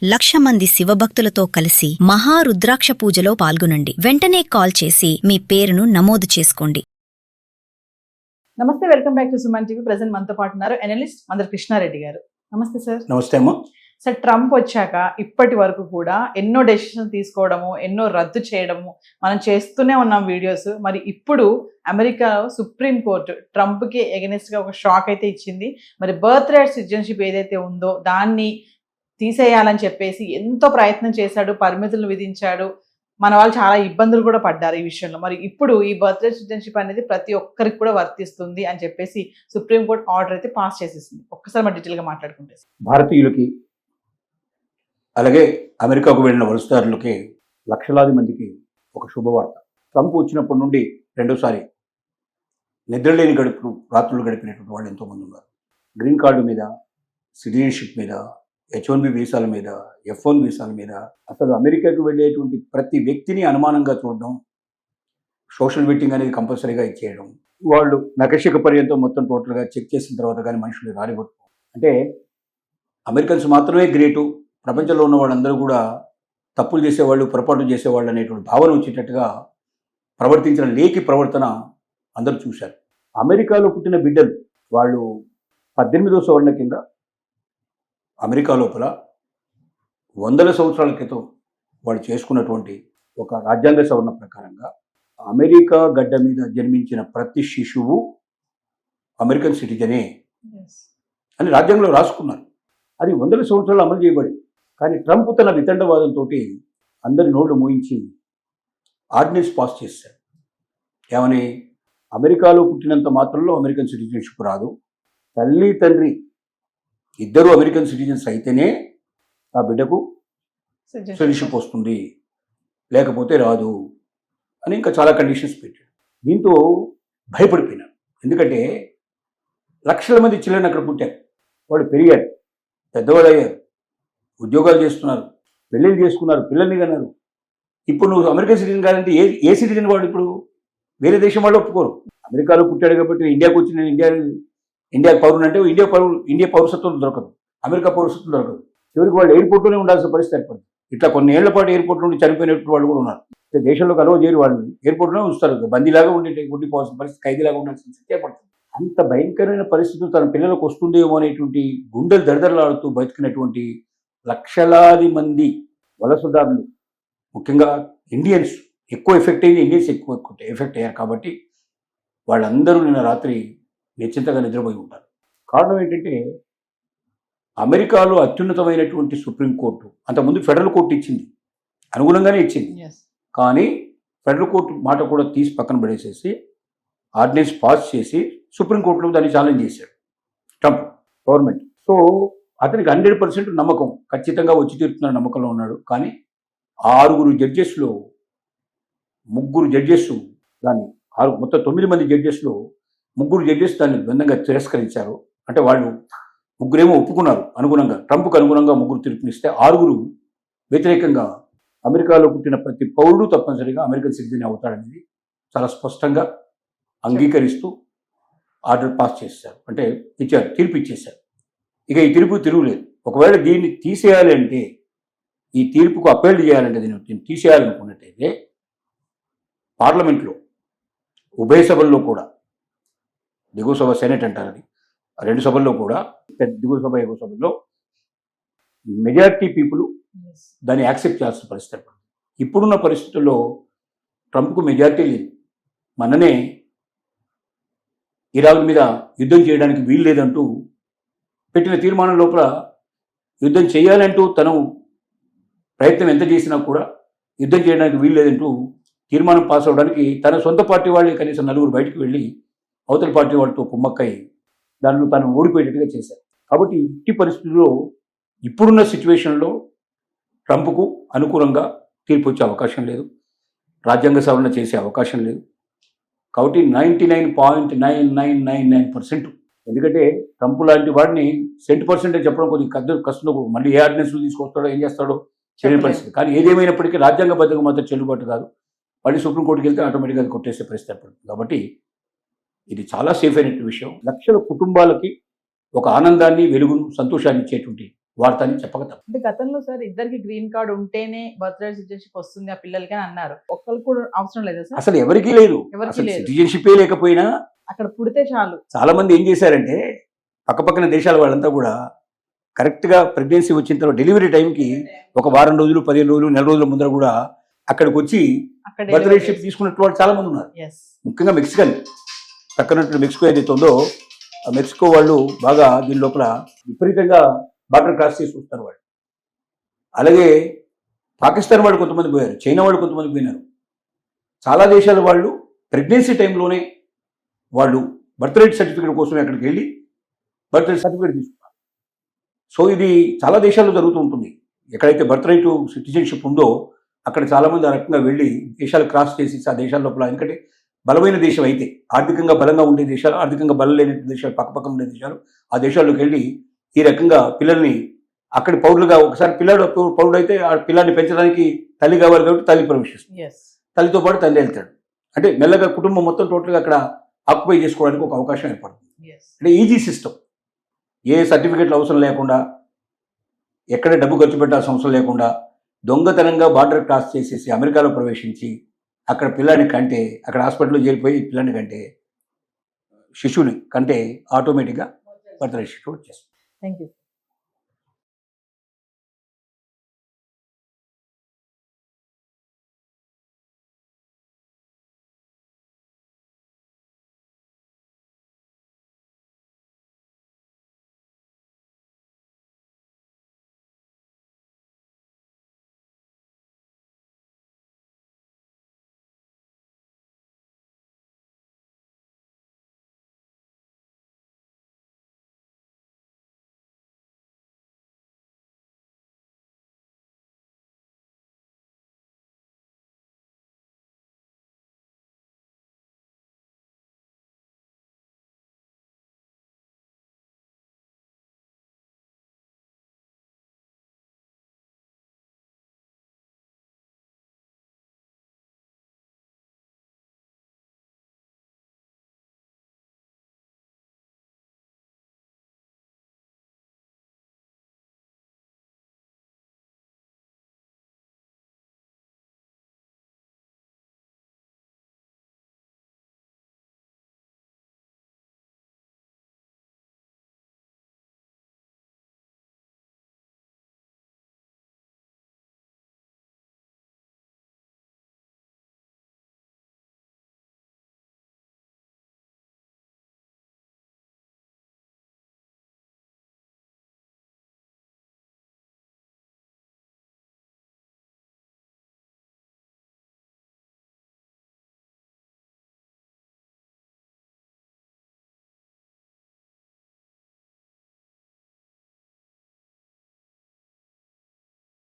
1,00,000 మంది శివభక్తులతో కలిసి మహారుద్రాక్ష పూజలో పాల్గొనండి. వెంటనే కాల్ చేసి మీ పేరును నమోదు చేసుకోండి. నమస్తే, welcome back to Suman TV. Present మనతో పాటు ఉన్నారు ఎనలిస్ట్ మందరి కృష్ణారెడ్డి గారు. నమస్తే సార్. నమస్తే అమ్మా. సార్, ట్రంప్ వచ్చాక ఇప్పటి వరకు కూడా ఎన్నో డెసిషన్ తీసుకోవడము, ఎన్నో రద్దు చేయడము మనం చేస్తూనే ఉన్నాం వీడియోస్. మరి ఇప్పుడు అమెరికా సుప్రీం కోర్టు ట్రంప్కి ఎగెనిస్ట్ గా ఒక షాక్ అయితే ఇచ్చింది. మరి బర్త్ రైట్ సిటిజన్షిప్ ఏదైతే ఉందో దాన్ని తీసేయాలని చెప్పేసి ఎంతో ప్రయత్నం చేశాడు, పరిమితులు విధించాడు. మన వాళ్ళు చాలా ఇబ్బందులు కూడా పడ్డారు ఈ విషయంలో. మరి ఇప్పుడు ఈ బర్త్ రైట్ సిటిజన్షిప్ అనేది ప్రతి ఒక్కరికి కూడా వర్తిస్తుంది అని చెప్పేసి సుప్రీంకోర్టు ఆర్డర్ అయితే పాస్ చేసేసింది. ఒక్కసారి మరి డీటెయిల్గా మాట్లాడుకుంటే, భారతీయులకి అలాగే అమెరికాకు వెళ్ళిన వలసదారులకి లక్షలాది మందికి ఒక శుభవార్త. ట్రంప్ వచ్చినప్పటి నుండి రెండోసారి నిద్రలేని రాత్రులు గడిపినటువంటి వాళ్ళు ఎంతోమంది ఉన్నారు. గ్రీన్ కార్డు మీద, సిటిజన్షిప్ మీద, H-1B వీసాల మీద, F-1 వీసాల మీద అసలు అమెరికాకు వెళ్ళేటువంటి ప్రతి వ్యక్తిని అనుమానంగా చూడడం, సోషల్ వెట్టింగ్ అనేది కంపల్సరీగా ఇచ్చేయడం, వాళ్ళు నకశిక పర్యంతం మొత్తం టోటల్గా చెక్ చేసిన తర్వాత కానీ మనుషులు రానివ్వడం. అంటే అమెరికన్స్ మాత్రమే గ్రేటు, ప్రపంచంలో ఉన్న వాళ్ళందరూ కూడా తప్పులు చేసేవాళ్ళు, పొరపాటు చేసేవాళ్ళు అనేటువంటి భావన వచ్చేటట్టుగా ప్రవర్తించిన లేఖి ప్రవర్తన అందరూ చూశారు. అమెరికాలో పుట్టిన బిడ్డలు వాళ్ళు 18వ సవరణ కింద అమెరికా లోపల 100 సంవత్సరాల క్రితం వాళ్ళు చేసుకున్నటువంటి ఒక రాజ్యాంగ సవరణ ప్రకారంగా అమెరికా గడ్డ మీద జన్మించిన ప్రతి శిశువు అమెరికన్ సిటిజనే అని రాజ్యాంగంలో రాసుకున్నారు. అది 100 సంవత్సరాలు అమలు చేయబడింది. కానీ ట్రంప్ తన వితండవాదంతో అందరి నోళ్లు మూయించి ఆర్డినెన్స్ పాస్ చేశారు. ఏమని? అమెరికాలో పుట్టినంత మాత్రంలో అమెరికన్ సిటిజన్షిప్ రాదు, తల్లి తండ్రి ఇద్దరు అమెరికన్ సిటిజన్స్ అయితేనే ఆ బిడ్డకు సిటిజన్షిప్ వస్తుంది, లేకపోతే రాదు అని ఇంకా చాలా కండిషన్స్ పెట్టాడు. దీంతో భయపడిపోయినారు. ఎందుకంటే లక్షల మంది చిల్లని అక్కడ పుట్టారు, వాళ్ళు పెరిగారు, పెద్దవాళ్ళు అయ్యారు, ఉద్యోగాలు చేస్తున్నారు, పెళ్ళిళ్ళు చేసుకున్నారు, పిల్లల్ని కన్నారు. ఇప్పుడు నువ్వు అమెరికన్ సిటిజన్ కాదంటే ఏ సిటిజన్ వాడు ఇప్పుడు వేరే దేశం వాళ్ళు ఒప్పుకోరు. అమెరికాలో పుట్టాడు కాబట్టి ఇండియాకు వచ్చి నేను ఇండియా పౌరుని అంటే ఇండియా పౌరసత్వం దొరకదు, అమెరికా పౌరసత్వం దొరకదు. చివరికి వాళ్ళు ఎయిర్పోర్ట్లోనే ఉండాల్సిన పరిస్థితి ఏర్పడింది. ఇట్లా కొన్ని ఏళ్ల పాటు ఎయిర్పోర్ట్ నుండి చనిపోయినట్టు వాళ్ళు కూడా ఉన్నారు. దేశంలోకి అలవ చేయరు, వాళ్ళని ఎయిర్పోర్ట్లోనే ఉంచుతారు, బందీలాగా ఉండిపోవాల్సిన పరిస్థితి, ఖైదీలాగా ఉండాల్సిన స్థితి ఏర్పడుతుంది. అంత భయంకరమైన పరిస్థితులు తన పిల్లలకు వస్తుందేమో అనేటువంటి గుండెలు దడదడలాడుతూ బతికినటువంటి లక్షలాది మంది వలసదారులు, ముఖ్యంగా ఇండియన్స్ ఎక్కువ ఎఫెక్ట్ అయ్యింది. ఇండియన్స్ ఎక్కువ ఎఫెక్ట్ అయ్యారు. కాబట్టి వాళ్ళందరూ నిన్న రాత్రి నిశ్చింతగా నిద్రపోయి ఉంటారు. కారణం ఏంటంటే అమెరికాలో అత్యున్నతమైనటువంటి సుప్రీంకోర్టు, అంతకుముందు ఫెడరల్ కోర్టు ఇచ్చింది, అనుగుణంగానే ఇచ్చింది. కానీ ఫెడరల్ కోర్టు మాట కూడా తీసి పక్కన పడేసేసి ఆర్డినెన్స్ పాస్ చేసి సుప్రీంకోర్టులో దాన్ని ఛాలెంజ్ చేశాడు ట్రంప్ గవర్నమెంట్. సో అతనికి 100% నమ్మకం, ఖచ్చితంగా వచ్చి తీరుతున్న నమ్మకంలో ఉన్నాడు. కానీ 6 జడ్జెస్లో 3 జడ్జెస్ దాన్ని మొత్తం 9 మంది జడ్జెస్లో 3 జడ్జెస్ దాన్ని భిన్నంగా తిరస్కరించారు. అంటే వాళ్ళు 3 ఒప్పుకున్నారు అనుగుణంగా, ట్రంప్కు అనుగుణంగా 3 తీర్పునిస్తే 6 వ్యతిరేకంగా అమెరికాలో పుట్టిన ప్రతి పౌరుడు తప్పనిసరిగా అమెరికన్ సిటిజన్ అవుతాడనేది చాలా స్పష్టంగా అంగీకరిస్తూ ఆర్డర్ పాస్ చేశారు. అంటే ఇచ్చారు, తీర్పు ఇచ్చేశారు. ఇక ఈ తీర్పు తిరుగులేదు. ఒకవేళ దీన్ని తీసేయాలి అంటే, ఈ తీర్పుకు అప్పీల్ చేయాలంటే, దీన్ని తీసేయాలనుకున్నట్టయితే పార్లమెంట్లో ఉభయ సభల్లో కూడా, దిగువ సభ సెనెట్ అంటారు, అది 2 సభల్లో కూడా, దిగువ సభ ఎగువ సభల్లో మెజారిటీ పీపుల్ దాన్ని యాక్సెప్ట్ చేయాల్సిన పరిస్థితి. ఇప్పుడున్న పరిస్థితుల్లో ట్రంప్కు మెజారిటీ లేదు. మననే ఇరాన్ మీద యుద్ధం చేయడానికి వీలు లేదంటూ పెట్టిన తీర్మానం లోపల యుద్ధం చేయాలంటూ తను ప్రయత్నం ఎంత చేసినా కూడా యుద్ధం చేయడానికి వీలు లేదంటూ తీర్మానం పాస్ అవ్వడానికి తన సొంత పార్టీ వాళ్ళే కనీసం 4 బయటకు వెళ్ళి అవతల పార్టీ వాళ్ళతో కుమ్మక్కై దానిలో తను ఓడిపోయేటట్టుగా చేశారు. కాబట్టి ఇట్టి పరిస్థితుల్లో ఇప్పుడున్న సిచ్యువేషన్లో ట్రంప్కు అనుకూలంగా తీర్పు వచ్చే అవకాశం లేదు, రాజ్యాంగ సవరణ చేసే అవకాశం లేదు. కాబట్టి 99.9999%, ఎందుకంటే ట్రంప్ లాంటి వాడిని % చెప్పడం కొద్దిగా కష్టం. మళ్ళీ ఏ ఆర్డినెన్స్లు తీసుకొస్తాడో, ఏం చేస్తాడో తెలియని పరిస్థితి. కానీ ఏదేమైనప్పటికీ రాజ్యాంగబద్ధంగా మాత్రం చెల్లుబాటు కాదు. మళ్ళీ సుప్రీంకోర్టుకి వెళ్తే ఆటోమేటిక్గా అది కొట్టేసే పరిస్థితి ఏర్పడుతుంది. కాబట్టి ఇది చాలా సేఫ్ అయినటువంటి విషయం. లక్షల కుటుంబాలకి ఒక ఆనందాన్ని, వెలుగును, సంతోషాన్ని ఇచ్చేటువంటి వార్త అని చెప్పక తప్పదు. అంటే గతంలో సార్ ఇద్దరికి గ్రీన్ కార్డ్ ఉంటేనే బర్త్ రైట్ సిటిజన్షిప్ వస్తుంది ఆ పిల్లలకి అని అన్నారు. ఒక్కరికి కూడా అవసరం లేదా సార్? అసలు ఎవరికీ లేదు. ఎవరికీ అసలు లేదు. సిటిజన్షిపే లేకపోయినా అక్కడ పుడితే చాలు. చాలా మంది ఏం చేశారంటే పక్కపక్కన దేశాల వాళ్ళంతా కూడా కరెక్ట్గా ప్రెగ్నెన్సీ వచ్చిన తర్వాత డెలివరీ టైంకి ఒక వారం రోజులు, 15 రోజులు, నెల రోజుల ముందర కూడా అక్కడికి వచ్చి అక్కడ బర్త్ రైట్ షిప్ తీసుకున్నట్టు వాళ్ళు చాలా మంది ఉన్నారు. ఎస్. ముఖ్యంగా మెక్సికన్ పక్కన మెక్సికో ఏదైతే ఉందో ఆ మెక్సికో వాళ్ళు బాగా దీని లోపల విపరీతంగా బార్డర్ క్రాస్ చేసి వస్తారు వాళ్ళు. అలాగే పాకిస్తాన్ వాళ్ళు కొంతమంది పోయారు, చైనా వాళ్ళు కొంతమంది పోయినారు. చాలా దేశాల వాళ్ళు ప్రెగ్నెన్సీ టైంలోనే వాళ్ళు బర్త్ రైట్ సర్టిఫికేట్ కోసం అక్కడికి వెళ్ళి బర్త్ రైట్ సర్టిఫికేట్ తీసుకున్నారు. సో ఇది చాలా దేశాల్లో జరుగుతూ ఉంటుంది. ఎక్కడైతే బర్త్ రైట్ సిటిజన్షిప్ ఉందో అక్కడ చాలామంది ఆ రకంగా వెళ్ళి దేశాలు క్రాస్ చేసి ఆ దేశాల లోపల, ఎందుకంటే బలమైన దేశం అయితే, ఆర్థికంగా బలంగా ఉండే దేశాలు, ఆర్థికంగా బలం లేని దేశాలు, పక్కపక్కన ఉండే దేశాలు, ఆ దేశాల్లోకి వెళ్ళి ఈ రకంగా పిల్లల్ని అక్కడి పౌరులుగా, ఒకసారి పిల్లాడు పౌరుడు అయితే ఆ పిల్లాన్ని పెంచడానికి తల్లి కావాలి కాబట్టి తల్లి ప్రవేశిస్తుంది, ఎస్. తల్లితో పాటు తల్లి వెళ్తాడు. అంటే మెల్లగా కుటుంబం మొత్తం టోటల్గా అక్కడ ఆక్యుపై చేసుకోవడానికి ఒక అవకాశం ఏర్పడుతుంది. ఎస్. అంటే ఈజీ సిస్టమ్, ఏ సర్టిఫికెట్లు అవసరం లేకుండా, ఎక్కడ డబ్బు ఖర్చు పెట్టాల్సిన అవసరం లేకుండా దొంగతనంగా బార్డర్ క్రాస్ చేసేసి అమెరికాలో ప్రవేశించి అక్కడ పిల్లాన్ని కంటే, అక్కడ హాస్పిటల్లో చేరిపోయి పిల్లాన్ని కంటే, శిశువుని కంటే ఆటోమేటిక్గా బర్త్ రైట్ షీట్ వచ్చేస్తుంది. Thank you.